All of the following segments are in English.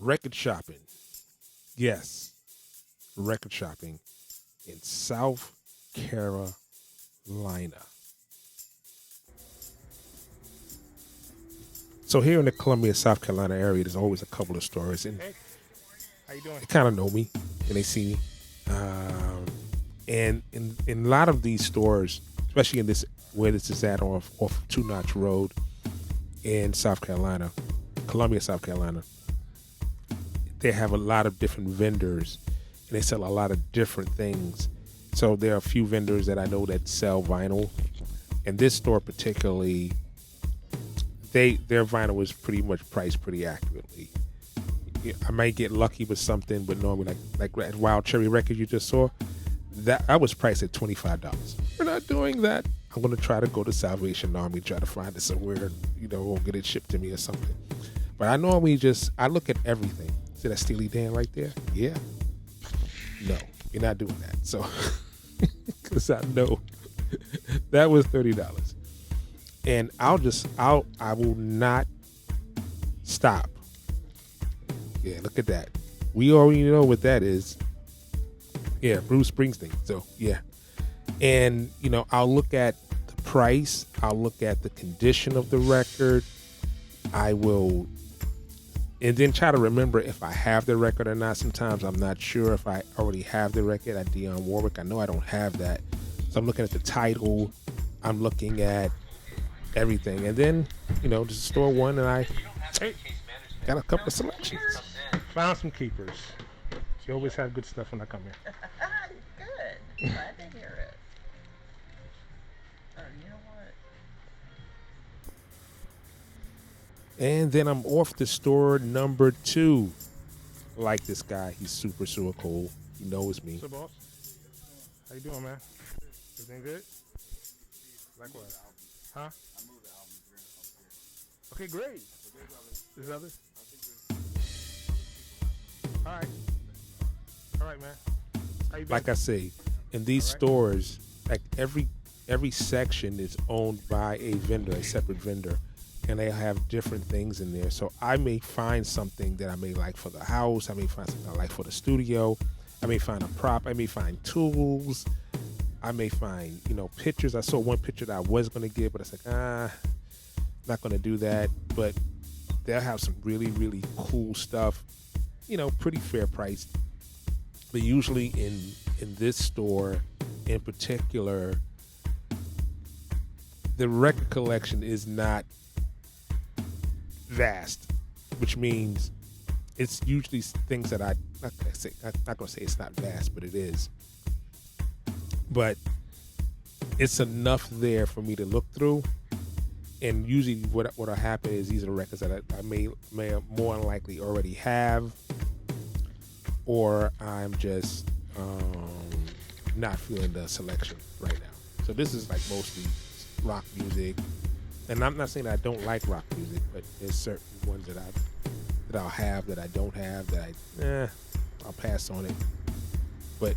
record shopping. Yes, record shopping in South Carolina. So here in the Columbia, South Carolina area, there's always a couple of stores, and Hey, how you doing? they kind of know me and they see me. Um, and in a lot of these stores, especially in this where this is at off Two Notch Road in South Carolina, Columbia, South Carolina, they have a lot of different vendors and they sell a lot of different things. So there are a few vendors that I know that sell vinyl, and this store particularly, their vinyl is pretty much priced pretty accurately. Yeah, I might get lucky with something, but normally like that Wild Cherry record you just saw, that I was priced at $25. We're not doing that. I'm gonna try to go to Salvation Army, try to find it somewhere, or get it shipped to me or something. But I normally I look at everything. See that Steely Dan right there? Yeah. No, you're not doing that. So, because I know that was $30, and I will not stop. Yeah, look at that. We already know what that is. Yeah, Bruce Springsteen. So yeah, and I'll look at the price. I'll look at the condition of the record. I will. And then try to remember if I have the record or not. Sometimes I'm not sure if I already have the record at Dionne Warwick. I know I don't have that. So I'm looking at the title. I'm looking at everything. And then, just store one and I got a couple of selections. Found some keepers. She always had good stuff when I come here. Good. Glad to hear it. Oh, you know what? And then I'm off to store number 2. I like this guy. He's super, super cool. He knows me. What's up, boss? How you doing, man? Everything good? Likewise. Huh? Okay, great. There's others? All right. All right, man. How you been? Like I say, in these stores, like every section is owned by a vendor, a separate vendor, and they have different things in there. So I may find something that I may like for the house. I may find something I like for the studio. I may find a prop. I may find tools. I may find, pictures. I saw one picture that I was going to get, but I was like, not going to do that. But they'll have some really, really cool stuff, pretty fair price. But usually in this store in particular, the record collection is not vast, which means it's usually things that I'm not gonna say it's not vast, but it is. But it's enough there for me to look through, and usually what'll happen is these are records that I may more than likely already have, or I'm just not feeling the selection right now. So this is like mostly rock music, and I'm not saying that I don't like rock music, but there's certain ones that I'll have that I don't have that I'll pass on it. But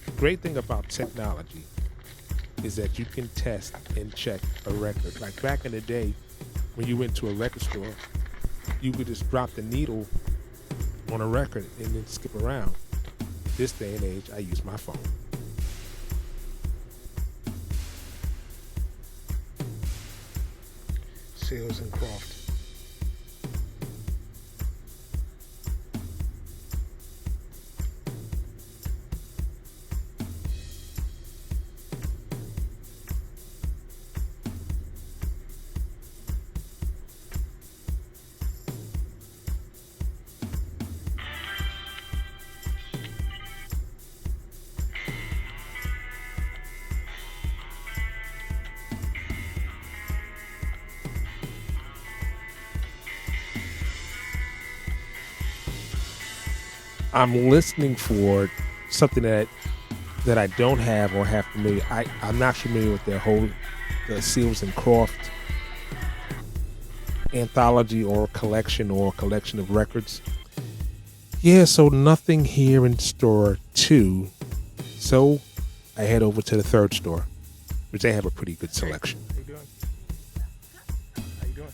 the great thing about technology is that you can test and check a record. Like back in the day, when you went to a record store, you could just drop the needle on a record and then skip around. This day and age, I use my phone. Seals and Croft. I'm listening for something that I don't have or have familiar. I'm not familiar with the Seals and Croft anthology or collection of records. Yeah, so nothing here in store 2. So I head over to the third store, which they have a pretty good selection. How you doing? How you doing?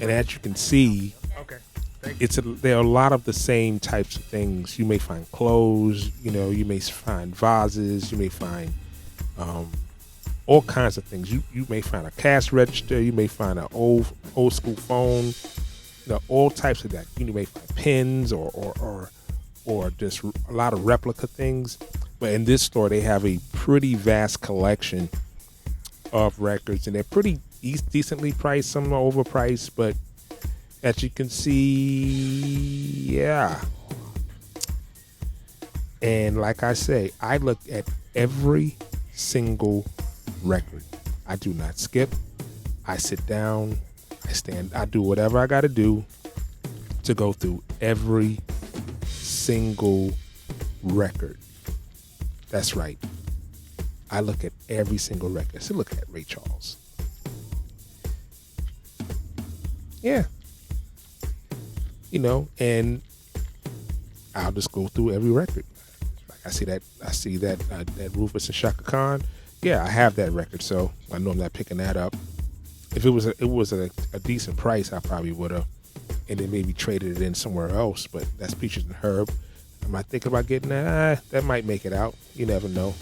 And as you can see, Okay. There are a lot of the same types of things. You may find clothes, you may find vases, you may find all kinds of things. You may find a cash register, you may find an old school phone, all types of that. You may find pins or just a lot of replica things. But in this store, they have a pretty vast collection of records, and they're pretty decently priced. Some are overpriced, but as you can see, yeah. And like I say, I look at every single record. I do not skip. I sit down, I stand, I do whatever I got to do to go through every single record. That's right. I look at every single record. So look at Ray Charles. Yeah. And I'll just go through every record. Like I see that Rufus and Shaka Khan. Yeah, I have that record, so I know I'm not picking that up. If it was a decent price, I probably would have, and then maybe traded it in somewhere else. But that's Peaches and Herb. Am I thinking about getting that? That might make it out. You never know.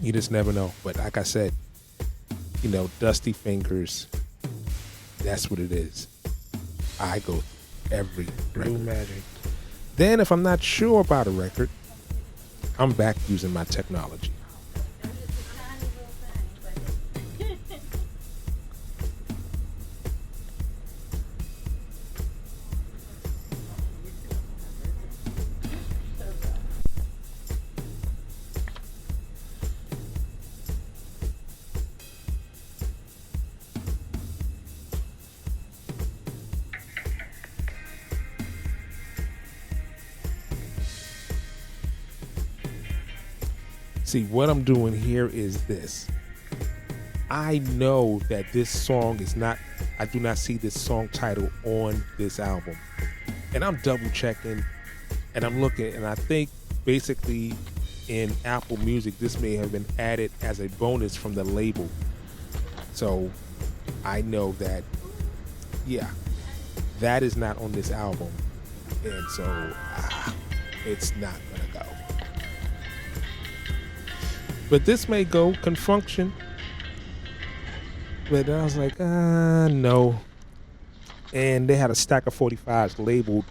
You just never know. But like I said, Dusty Fingers, that's what it is. I go every record. Blue Magic. Then if I'm not sure about a record, I'm back using my technology. See, what I'm doing here is this. I know that this song is not, I do not see this song title on this album. And I'm double checking and I'm looking, and I think basically in Apple Music, this may have been added as a bonus from the label. So I know that, yeah, that is not on this album. And so it's not gonna go. But this may go, Confunction. But I was like, no. And they had a stack of 45s labeled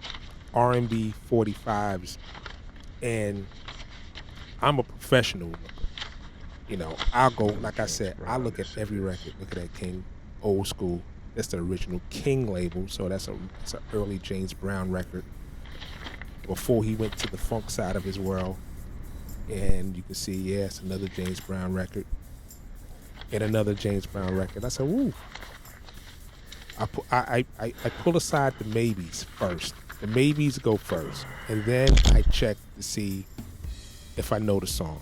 R&B 45s. And I'm a professional. I'll go, like I said, I look at every record. Look at that King, old school. That's the original King label. So that's an early James Brown record. Before he went to the funk side of his world. And you can see, yeah, it's another James Brown record. And another James Brown record. I said, woo. I pull aside the maybes first. The maybes go first. And then I check to see if I know the song.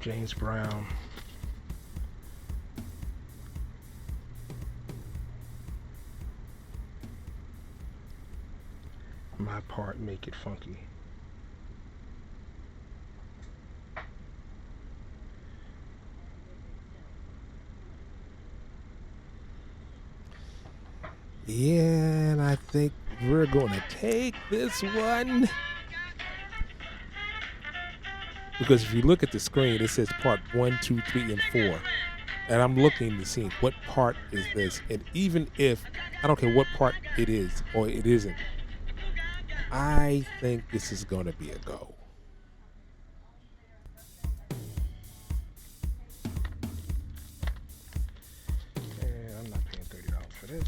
James Brown. My Part, Make It Funky. Yeah, and I think we're going to take this one. Because if you look at the screen, it says part 1, 2, 3, and 4. And I'm looking to see what part is this. And even if, I don't care what part it is or it isn't, I think this is going to be a go. And I'm not paying $30 for this.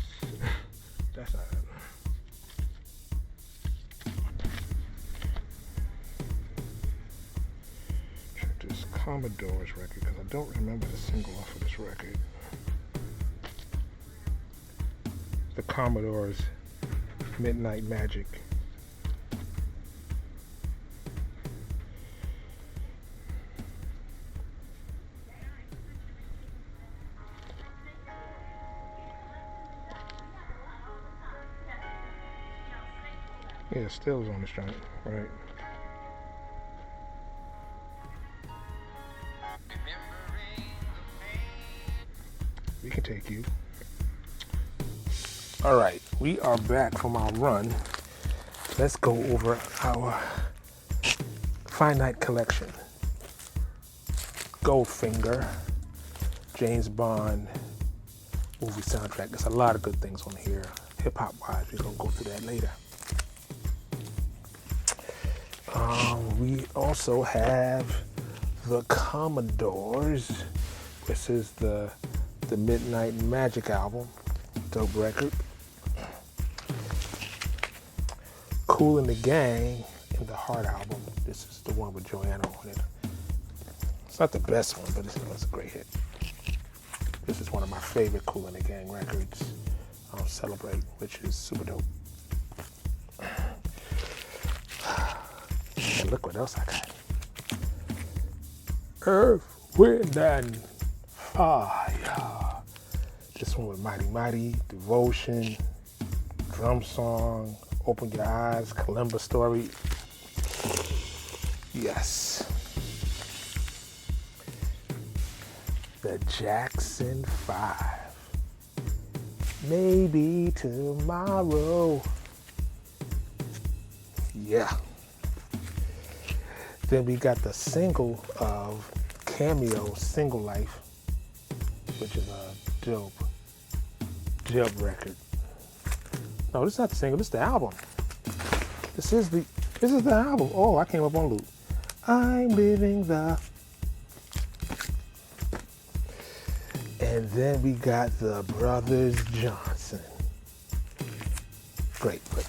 That's not it. Check this Commodore's record, because I don't remember the single off of this record. The Commodore's Midnight Magic. Yeah, Stills on this joint, right? We Can Take You. All right, we are back from our run. Let's go over our Finite Collection. Goldfinger, James Bond movie soundtrack. There's a lot of good things on here, hip-hop wise. We're gonna go through that later. We also have the Commodores. This is the Midnight Magic album, dope record. Kool and the Gang and the Heart album. This is the one with Joanna on it. It's not the best one, but it's a great hit. This is one of my favorite Kool and the Gang records. Celebrate, which is super dope. And look what else I got. Earth, Wind, and Fire. This one with Mighty Mighty, Devotion, Drum Song, Open Your Eyes, Kalimba Story. Yes. The Jackson 5. Maybe tomorrow. Yeah. Then we got the single of Cameo, Single Life, which is a dope record. No, this is not the single, this is the album. This is the album. Oh, I came up on loop. I'm living the. And then we got the Brothers Johnson. Great. Let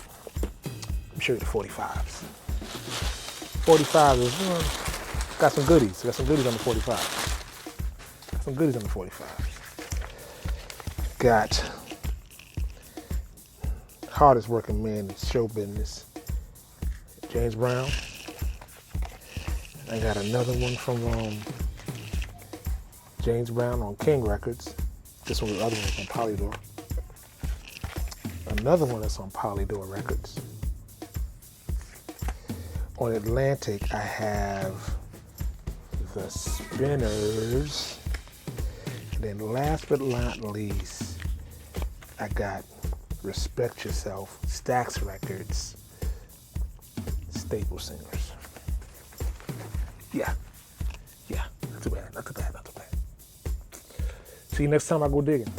me show you the 45s. 45 is got some goodies. Got some goodies on the 45. Got hardest working man in show business, James Brown. I got another one from James Brown on King Records. This one, the other one is on Polydor. Another one that's on Polydor Records. On Atlantic, I have the Spinners. And then last but not least, I got Respect Yourself, Stax Records, Staple Singers. Yeah. Not too bad. See you next time I go digging.